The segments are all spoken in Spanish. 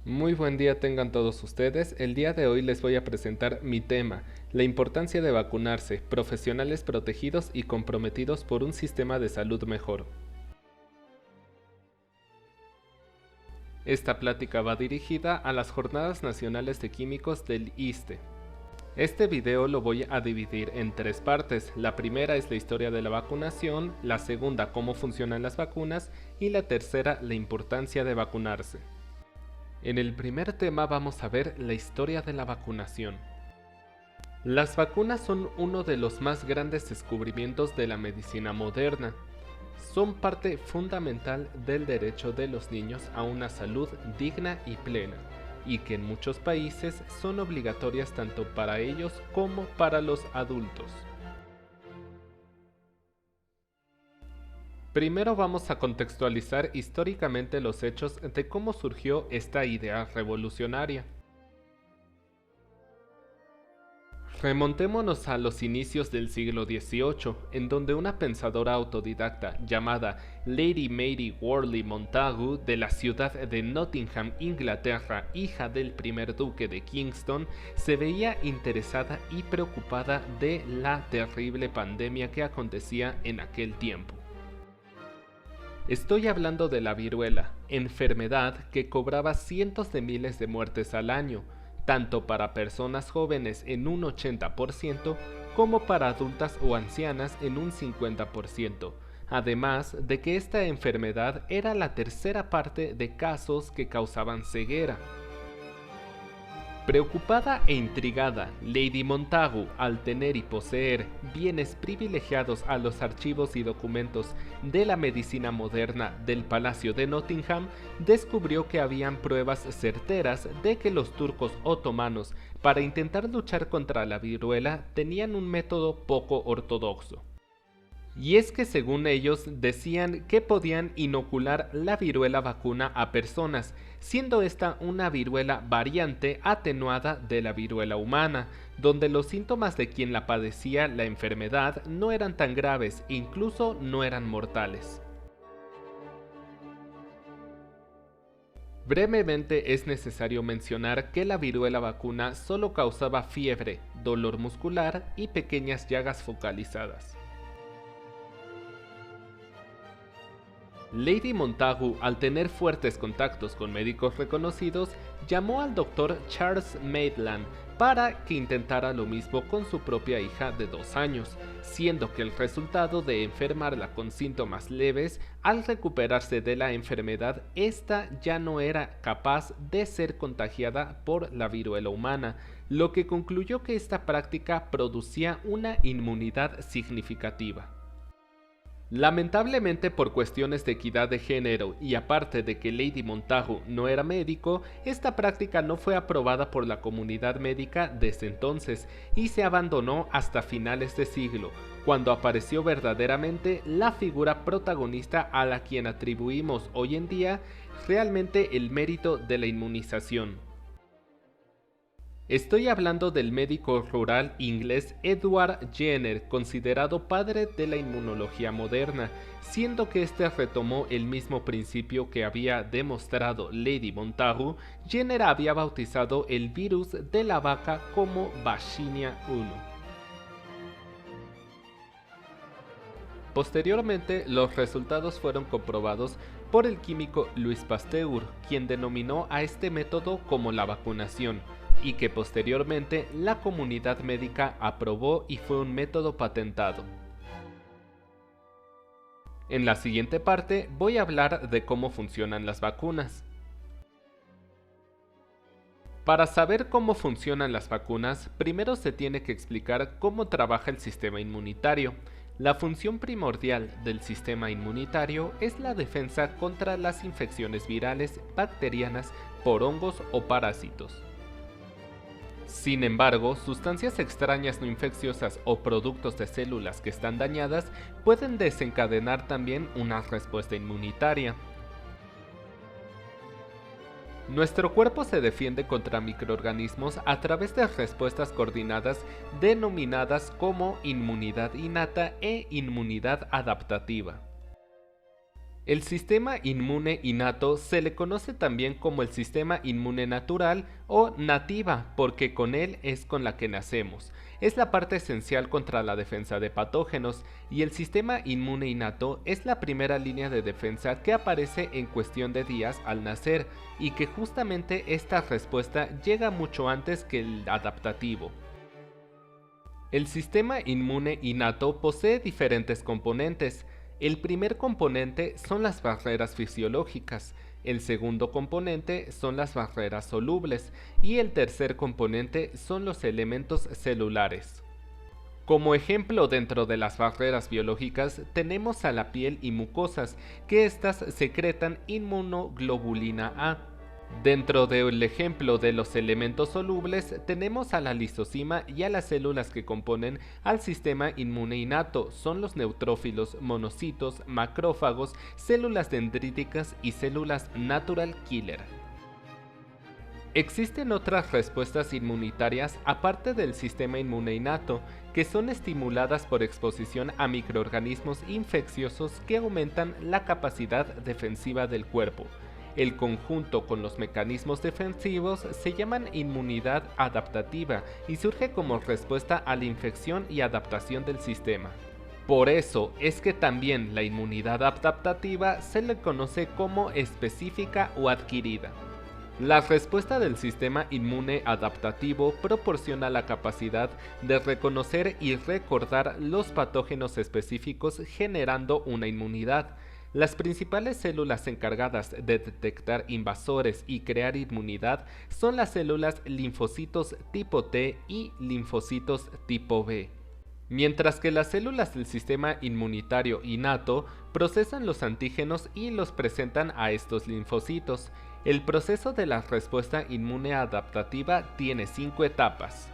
Muy buen día tengan todos ustedes. El día de hoy les voy a presentar mi tema, la importancia de vacunarse, profesionales protegidos y comprometidos por un sistema de salud mejor. Esta plática va dirigida a las Jornadas Nacionales de Químicos del ISSSTE. Este video lo voy a dividir en tres partes. La primera es la historia de la vacunación, la segunda cómo funcionan las vacunas y la tercera la importancia de vacunarse. En el primer tema vamos a ver la historia de la vacunación. Las vacunas son uno de los más grandes descubrimientos de la medicina moderna. Son parte fundamental del derecho de los niños a una salud digna y plena, y que en muchos países son obligatorias tanto para ellos como para los adultos. Primero vamos a contextualizar históricamente los hechos de cómo surgió esta idea revolucionaria. Remontémonos a los inicios del siglo XVIII, en donde una pensadora autodidacta llamada Lady Mary Wortley Montagu de la ciudad de Nottingham, Inglaterra, hija del primer duque de Kingston, se veía interesada y preocupada de la terrible pandemia que acontecía en aquel tiempo. Estoy hablando de la viruela, enfermedad que cobraba cientos de miles de muertes al año, tanto para personas jóvenes en un 80% como para adultas o ancianas en un 50%, además de que esta enfermedad era la tercera parte de casos que causaban ceguera. Preocupada e intrigada, Lady Montagu, al tener y poseer bienes privilegiados a los archivos y documentos de la medicina moderna del Palacio de Nottingham, descubrió que habían pruebas certeras de que los turcos otomanos, para intentar luchar contra la viruela, tenían un método poco ortodoxo. Y es que según ellos decían que podían inocular la viruela vacuna a personas, siendo esta una viruela variante atenuada de la viruela humana, donde los síntomas de quien la padecía la enfermedad no eran tan graves e incluso no eran mortales. Brevemente es necesario mencionar que la viruela vacuna solo causaba fiebre, dolor muscular y pequeñas llagas focalizadas. Lady Montagu, al tener fuertes contactos con médicos reconocidos, llamó al doctor Charles Maitland para que intentara lo mismo con su propia hija de 2 años, siendo que el resultado de enfermarla con síntomas leves, al recuperarse de la enfermedad, ésta ya no era capaz de ser contagiada por la viruela humana, lo que concluyó que esta práctica producía una inmunidad significativa. Lamentablemente, por cuestiones de equidad de género y aparte de que Lady Montagu no era médico, esta práctica no fue aprobada por la comunidad médica desde entonces y se abandonó hasta finales de siglo, cuando apareció verdaderamente la figura protagonista a la quien atribuimos hoy en día realmente el mérito de la inmunización. Estoy hablando del médico rural inglés Edward Jenner, considerado padre de la inmunología moderna, siendo que este retomó el mismo principio que había demostrado Lady Montagu. Jenner había bautizado el virus de la vaca como Vaccinia 1. Posteriormente, los resultados fueron comprobados por el químico Louis Pasteur, quien denominó a este método como la vacunación, y que posteriormente la comunidad médica aprobó y fue un método patentado. En la siguiente parte voy a hablar de cómo funcionan las vacunas. Para saber cómo funcionan las vacunas, primero se tiene que explicar cómo trabaja el sistema inmunitario. La función primordial del sistema inmunitario es la defensa contra las infecciones virales, bacterianas, por hongos o parásitos. Sin embargo, sustancias extrañas no infecciosas o productos de células que están dañadas pueden desencadenar también una respuesta inmunitaria. Nuestro cuerpo se defiende contra microorganismos a través de respuestas coordinadas denominadas como inmunidad innata e inmunidad adaptativa. El sistema inmune innato se le conoce también como el sistema inmune natural o nativa, porque con él es con la que nacemos. Es la parte esencial contra la defensa de patógenos, y el sistema inmune innato es la primera línea de defensa que aparece en cuestión de días al nacer, y que justamente esta respuesta llega mucho antes que el adaptativo. El sistema inmune innato posee diferentes componentes. El primer componente son las barreras fisiológicas, el segundo componente son las barreras solubles y el tercer componente son los elementos celulares. Como ejemplo dentro de las barreras biológicas tenemos a la piel y mucosas, que éstas secretan inmunoglobulina A. Dentro del ejemplo de los elementos solubles tenemos a la lisosima y a las células que componen al sistema inmune innato, son los neutrófilos, monocitos, macrófagos, células dendríticas y células natural killer. Existen otras respuestas inmunitarias aparte del sistema inmune innato, que son estimuladas por exposición a microorganismos infecciosos que aumentan la capacidad defensiva del cuerpo. El conjunto con los mecanismos defensivos se llaman inmunidad adaptativa y surge como respuesta a la infección y adaptación del sistema. Por eso es que también la inmunidad adaptativa se le conoce como específica o adquirida. La respuesta del sistema inmune adaptativo proporciona la capacidad de reconocer y recordar los patógenos específicos generando una inmunidad. Las principales células encargadas de detectar invasores y crear inmunidad son las células linfocitos tipo T y linfocitos tipo B. Mientras que las células del sistema inmunitario innato procesan los antígenos y los presentan a estos linfocitos. El proceso de la respuesta inmune adaptativa tiene 5 etapas.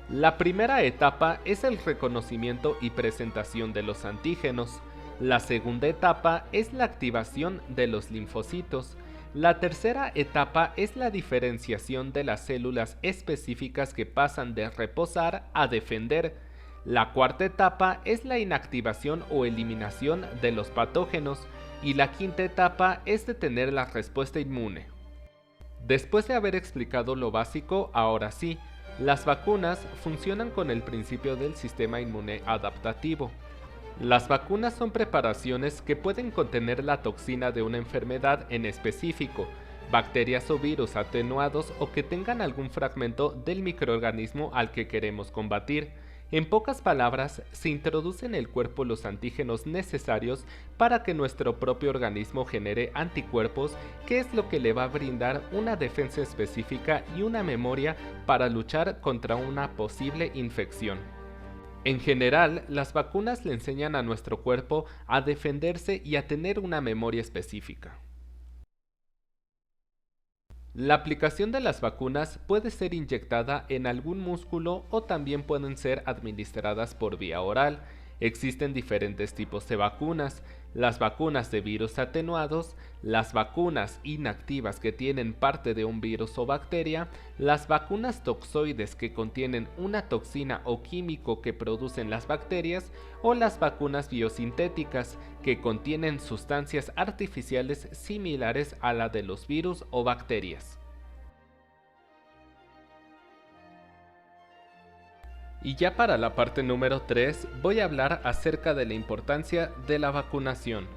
La primera etapa es el reconocimiento y presentación de los antígenos. La segunda etapa es la activación de los linfocitos. La tercera etapa es la diferenciación de las células específicas que pasan de reposar a defender. La cuarta etapa es la inactivación o eliminación de los patógenos. Y la quinta etapa es detener la respuesta inmune. Después de haber explicado lo básico, ahora sí, las vacunas funcionan con el principio del sistema inmune adaptativo. Las vacunas son preparaciones que pueden contener la toxina de una enfermedad en específico, bacterias o virus atenuados o que tengan algún fragmento del microorganismo al que queremos combatir. En pocas palabras, se introducen en el cuerpo los antígenos necesarios para que nuestro propio organismo genere anticuerpos, que es lo que le va a brindar una defensa específica y una memoria para luchar contra una posible infección. En general, las vacunas le enseñan a nuestro cuerpo a defenderse y a tener una memoria específica. La aplicación de las vacunas puede ser inyectada en algún músculo o también pueden ser administradas por vía oral. Existen diferentes tipos de vacunas: las vacunas de virus atenuados, las vacunas inactivas que tienen parte de un virus o bacteria, las vacunas toxoides que contienen una toxina o químico que producen las bacterias, o las vacunas biosintéticas que contienen sustancias artificiales similares a la de los virus o bacterias. Y ya para la parte número 3 voy a hablar acerca de la importancia de la vacunación.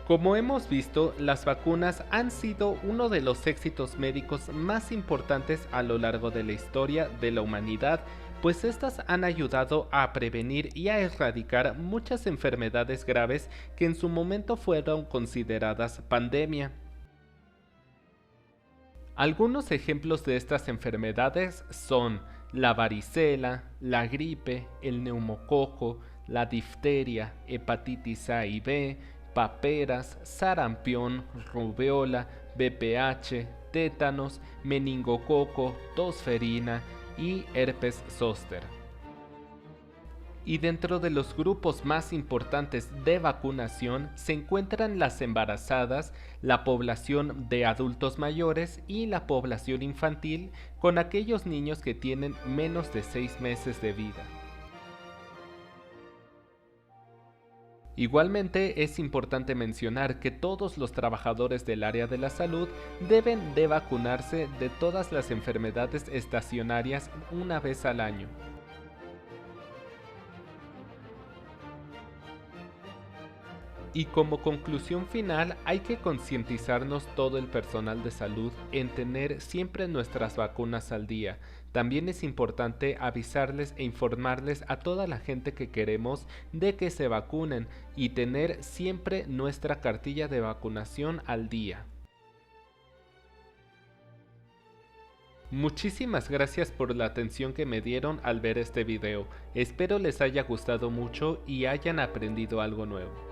Como hemos visto, las vacunas han sido uno de los éxitos médicos más importantes a lo largo de la historia de la humanidad, pues estas han ayudado a prevenir y a erradicar muchas enfermedades graves que en su momento fueron consideradas pandemia. Algunos ejemplos de estas enfermedades son la varicela, la gripe, el neumococo, la difteria, hepatitis A y B, paperas, sarampión, rubeola, VPH, tétanos, meningococo, tosferina y herpes zóster. Y dentro de los grupos más importantes de vacunación se encuentran las embarazadas, la población de adultos mayores y la población infantil, con aquellos niños que tienen menos de 6 meses de vida. Igualmente es importante mencionar que todos los trabajadores del área de la salud deben de vacunarse de todas las enfermedades estacionarias una vez al año. Y como conclusión final, hay que concientizarnos todo el personal de salud en tener siempre nuestras vacunas al día. También es importante avisarles e informarles a toda la gente que queremos de que se vacunen y tener siempre nuestra cartilla de vacunación al día. Muchísimas gracias por la atención que me dieron al ver este video. Espero les haya gustado mucho y hayan aprendido algo nuevo.